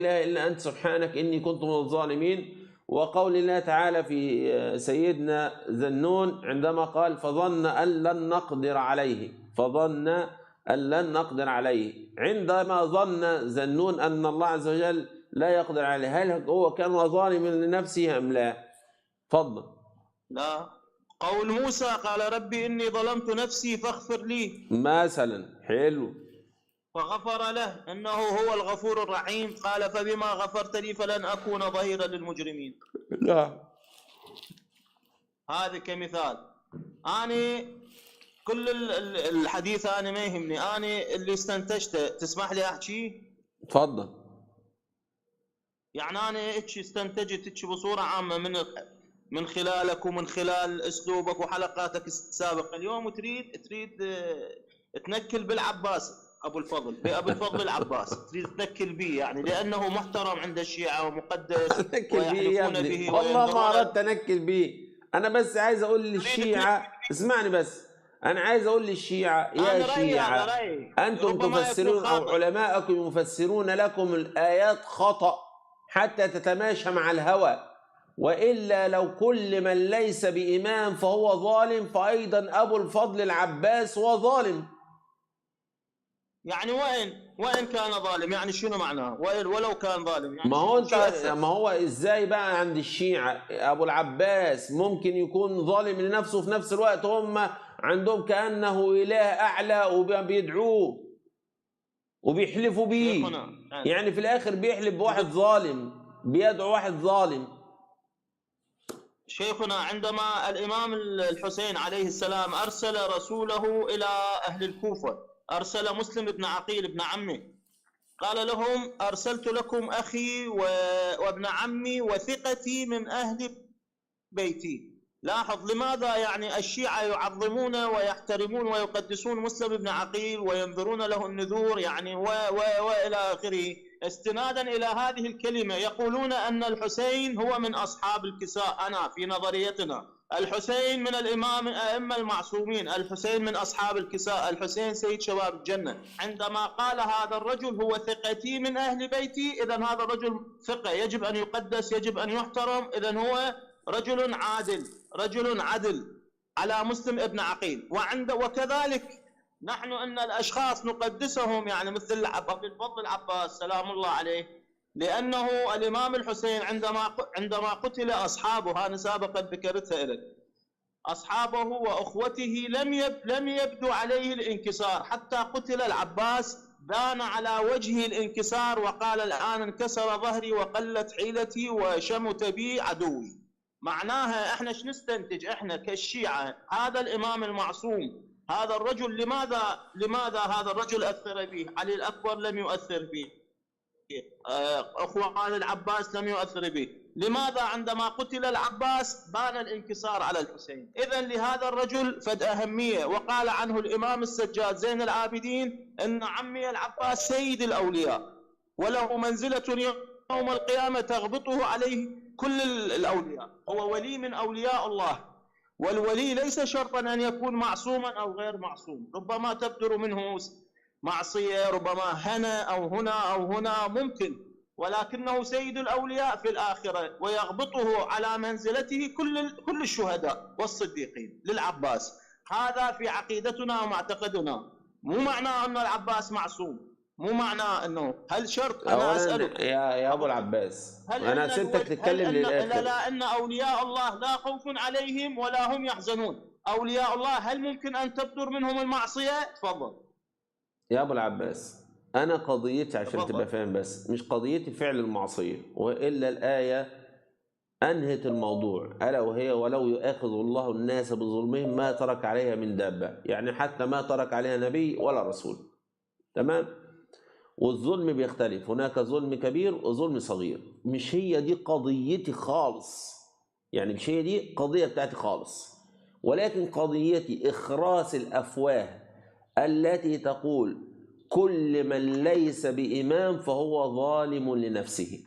إله إلا أنت سبحانك إني كنت من الظالمين. وقول الله تعالى في سيدنا ذنون عندما قال فظن أن لن نقدر عليه، فظن أن لن نقدر عليه، عندما ظن ذنون أن الله عز وجل لا يقدر عليه، هل هو كان ظالما لنفسه أم لا؟ تفضل. لا. قول موسى قال ربي إني ظلمت نفسي فاغفر لي، مثلا حلو. فغفر له إنه هو الغفور الرحيم. قال فبما غفرت لي فلن أكون ظهيرا للمجرمين. لا هذه كمثال. أنا كل الحديث أنا ما يهمني، أنا اللي استنتجته تسمح لي أحكي؟ تفضل. يعني أنا استنتجت بصورة عامة من خلالك ومن خلال أسلوبك وحلقاتك السابقة اليوم، تريد تنكل بالعباس أبو الفضل، بأبو الفضل العباس، تريد تنكل به يعني لأنه محترم عند الشيعة ومقدس ويحلفون به. والله ما أردت أنكل به، أنا بس عايز أقول للشيعة، اسمعني بس، أنا عايز أقول للشيعة يا شيعة أنتم تفسرون أو علماءكم يفسرون لكم الآيات خطأ حتى تتماشى مع الهوى، وإلا لو كل من ليس بإمام فهو ظالم فأيضا أبو الفضل العباس هو ظالم. يعني وين كان ظالم؟ يعني شنو معناه ولو كان ظالم؟ يعني ما هو ازاي بقى عند الشيعة ابو العباس ممكن يكون ظالم لنفسه وفي نفس الوقت هم عندهم كأنه اله اعلى وبيدعوه وبيحلفوا بيه، يعني في الاخر بيحلف بواحد ظالم، بيدعو واحد ظالم. شيخنا عندما الامام الحسين عليه السلام ارسل رسوله الى اهل الكوفة، ارسل مسلم بن عقيل ابن عمه، قال لهم أرسلت لكم أخي وابن عمي وثقتي من أهل بيتي. لاحظ لماذا يعني الشيعة يعظمون ويحترمون ويقدسون مسلم بن عقيل وينذرون له النذور يعني وإلى آخره، استنادا إلى هذه الكلمة. يقولون أن الحسين هو من أصحاب الكساء. أنا في نظريتنا الحسين من الإمام الأئمة المعصومين، الحسين من أصحاب الكساء، الحسين سيد شباب الجنة. عندما قال هذا الرجل هو ثقتي من أهل بيتي، إذن هذا الرجل ثقة يجب أن يقدس، يجب أن يحترم، إذن هو رجل عادل، رجل عدل على مسلم ابن عقيل. وكذلك نحن أن الأشخاص نقدسهم يعني مثل أبو الفضل العباس سلام الله عليه، لأنه الإمام الحسين عندما قتل أصحابه، أنا سابقا ذكرتها لك، أصحابه وأخوته لم يبدو عليه الانكسار حتى قتل العباس، بان على وجهه الانكسار وقال الآن انكسر ظهري وقلت حيلتي وشمت بي عدوي. معناها احنا شو نستنتج احنا كالشيعة؟ هذا الإمام المعصوم، هذا الرجل لماذا هذا الرجل أثر به؟ علي الأكبر لم يؤثر به، اخوان العباس لم يؤثر به. لماذا عندما قتل العباس بان الانكسار على الحسين؟ اذا لهذا الرجل فد اهميه. وقال عنه الامام السجاد زين العابدين ان عمي العباس سيد الاولياء وله منزله يوم القيامه تغبطه عليه كل الاولياء، هو ولي من اولياء الله. والولي ليس شرطا ان يكون معصوما او غير معصوم، ربما تبدر منه معصية، ربما هنا أو هنا ممكن، ولكنه سيد الأولياء في الآخرة ويغبطه على منزلته كل الشهداء والصديقين للعباس. هذا في عقيدتنا ومعتقدنا. مو معناه أن العباس معصوم، مو معناه أنه، هل شرط أنا أسألك يا أبو العباس أنا سبتك تتكلم للآخر. لا أن أولياء الله لا خوف عليهم ولا هم يحزنون. أولياء الله هل ممكن أن تبدر منهم المعصية؟ تفضل يا أبو العباس، أنا قضيتي عشان تبقى فاهم بس مش قضيتي فعل المعصية، وإلا الآية أنهت الموضوع، ألا وهي ولو يؤاخذ الله الناس بظلمهم ما ترك عليها من دابة، يعني حتى ما ترك عليها نبي ولا رسول. تمام؟ والظلم بيختلف، هناك ظلم كبير وظلم صغير. مش هي دي قضيتي خالص، يعني مش هي دي قضية بتاعتي خالص، ولكن قضيتي إخراس الأفواه التي تقول كل من ليس بإمام فهو ظالم لنفسه.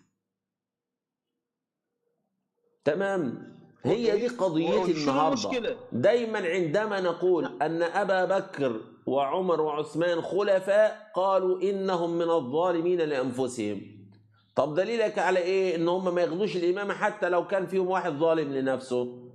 تمام؟ هي دي قضيتي النهارده. دايما عندما نقول أن أبا بكر وعمر وعثمان خلفاء قالوا إنهم من الظالمين لأنفسهم، طب دليلك على ايه ان هم ما ياخدوش الامامه حتى لو كان فيهم واحد ظالم لنفسه؟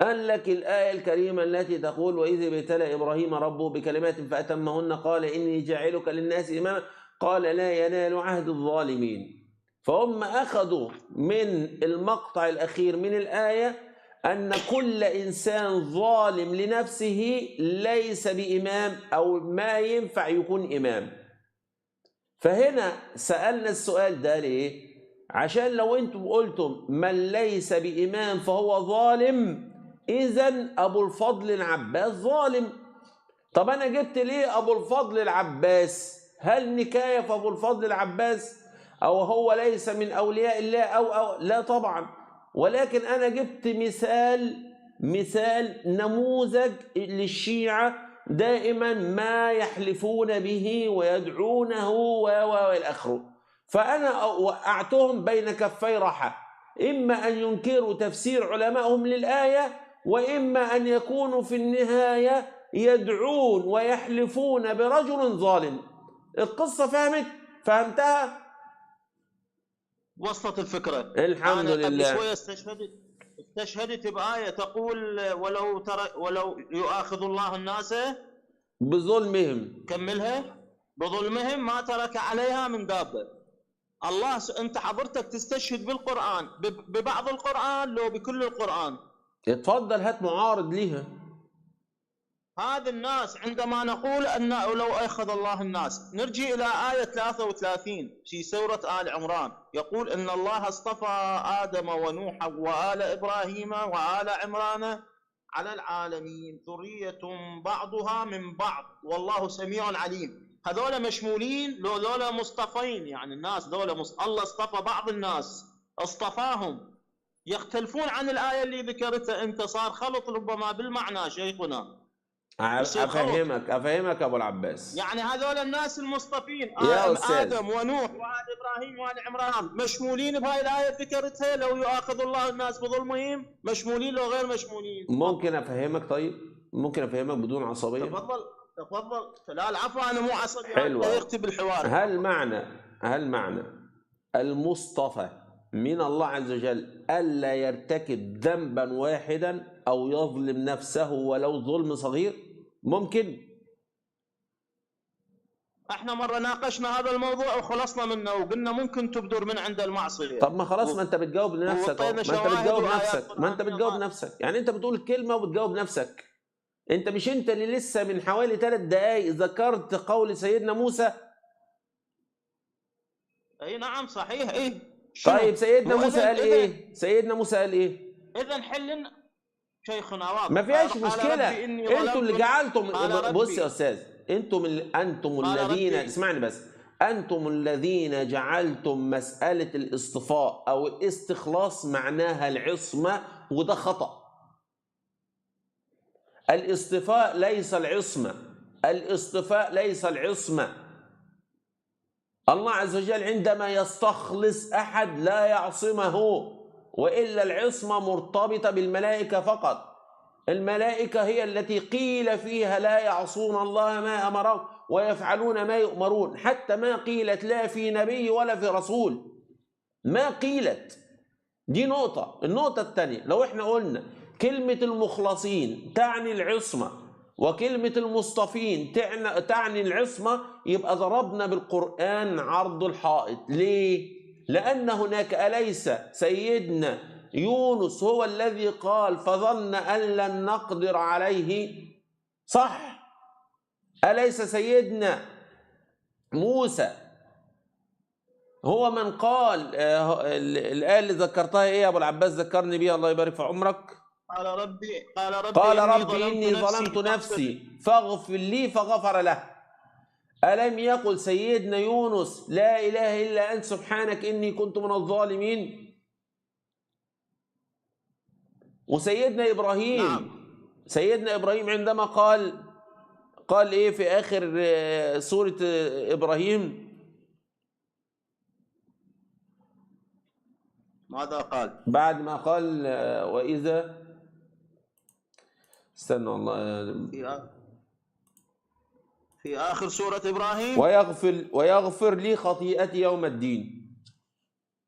قال لك الايه الكريمه التي تقول واذ ابتلى ابراهيم ربه بكلمات فاتمهن قال اني جاعلك للناس اماما قال لا ينال عهد الظالمين. فهم اخذوا من المقطع الاخير من الايه ان كل انسان ظالم لنفسه ليس بامام او ما ينفع يكون امام. فهنا سألنا السؤال ده ليه؟ عشان لو انتم قلتم من ليس بإمام فهو ظالم، إذن أبو الفضل العباس ظالم. طب أنا جبت ليه أبو الفضل العباس؟ هل نكاية في أبو الفضل العباس؟ أو هو ليس من أولياء الله أو لا طبعا، ولكن أنا جبت مثال نموذج للشيعة دائما ما يحلفون به ويدعونه والى اخره. فانا وقعتهم بين كفي رحى، اما ان ينكروا تفسير علمائهم للايه، واما ان يكونوا في النهايه يدعون ويحلفون برجل ظالم. القصه فهمتها؟ وصلت الفكرة. الحمد أنا قبل لله. شوية استشهدت بآية تقول ولو يؤاخذ الله الناس بظلمهم، كملها بظلمهم ما ترك عليها من دابة. الله أنت حضرتك تستشهد بالقرآن، ببعض القرآن لو بكل القرآن؟ اتفضل هات معارض ليها. هذه الناس عندما نقول أن لو أخذ الله الناس، نرجع إلى آية 33 في سورة آل عمران، يقول إن الله اصطفى آدم ونوحا وآل إبراهيم وآل عمران على العالمين ذرية بعضها من بعض والله سميع عليم. هذول مشمولين لو ذولا مصطفين، يعني الناس ذولا الله اصطفى بعض الناس اصطفاهم، يختلفون عن الآية اللي ذكرتها أنت. صار خلط ربما بالمعنى شيخنا. افهمك ابو العباس. يعني هذول الناس المصطفين آدم ونوح وآل إبراهيم وآل عمران مشمولين بهاي الآية ذكرتها لو يؤاخذ الله الناس بظلمهم؟ مشمولين لو غير مشمولين؟ ممكن افهمك؟ طيب ممكن افهمك بدون عصبيه؟ تفضل. لا العفو، انا مو عصبي، حلو. انا يختي بالحوار. هل معنى المصطفى من الله عز وجل الا يرتكب ذنبا واحدا او يظلم نفسه ولو ظلم صغير؟ ممكن. احنا مره ناقشنا هذا الموضوع وخلصنا منه وقلنا ممكن تبدر من عند المعصيه. طب ما خلاص، ما انت بتجاوب لنفسك، ما انت بتجاوب نفسك. يعني انت بتقول كلمه وبتجاوب نفسك. انت مش انت اللي لسه من حوالي 3 دقائق ذكرت قول سيدنا موسى؟ اي نعم صحيح. ايه طيب سيدنا موسى قال ايه؟ سيدنا موسى قال ايه؟ اذا حل شيخنا واضح، ما فيهاش مشكله. انتوا اللي جعلتم، بص يا استاذ، انتم الذين، اسمعني بس، انتم الذين جعلتم مساله الاصطفاء او الاستخلاص معناها العصمه، وده خطأ. الاصطفاء ليس العصمه، الاصطفاء ليس العصمه. الله عز وجل عندما يستخلص احد لا يعصمه، والا العصمه مرتبطه بالملائكه فقط. الملائكه هي التي قيل فيها لا يعصون الله ما امرهم ويفعلون ما يؤمرون، حتى ما قيلت لا في نبي ولا في رسول، ما قيلت. دي نقطه. النقطه الثانيه، لو احنا قلنا كلمه المخلصين تعني العصمه وكلمة المصطفين تعني العصمة، يبقى ضربنا بالقرآن عرض الحائط. ليه؟ لأن هناك، أليس سيدنا يونس هو الذي قال فظن أن لن نقدر عليه؟ صح؟ أليس سيدنا موسى هو من قال الآية اللي ذكرتها إيه يا أبو العباس؟ ذكرني بيها الله يبارك في عمرك. قال ربي إني ظلمت نفسي فاغفر لي فغفر له. ألم يقل سيدنا يونس لا إله إلا أنت سبحانك إني كنت من الظالمين؟ وسيدنا إبراهيم، نعم. سيدنا إبراهيم عندما قال إيه في آخر سورة إبراهيم؟ ماذا قال؟ بعد ما قال وإذا، استنى والله، في آخر سورة إبراهيم، ويغفر لي خطيئتي يوم الدين.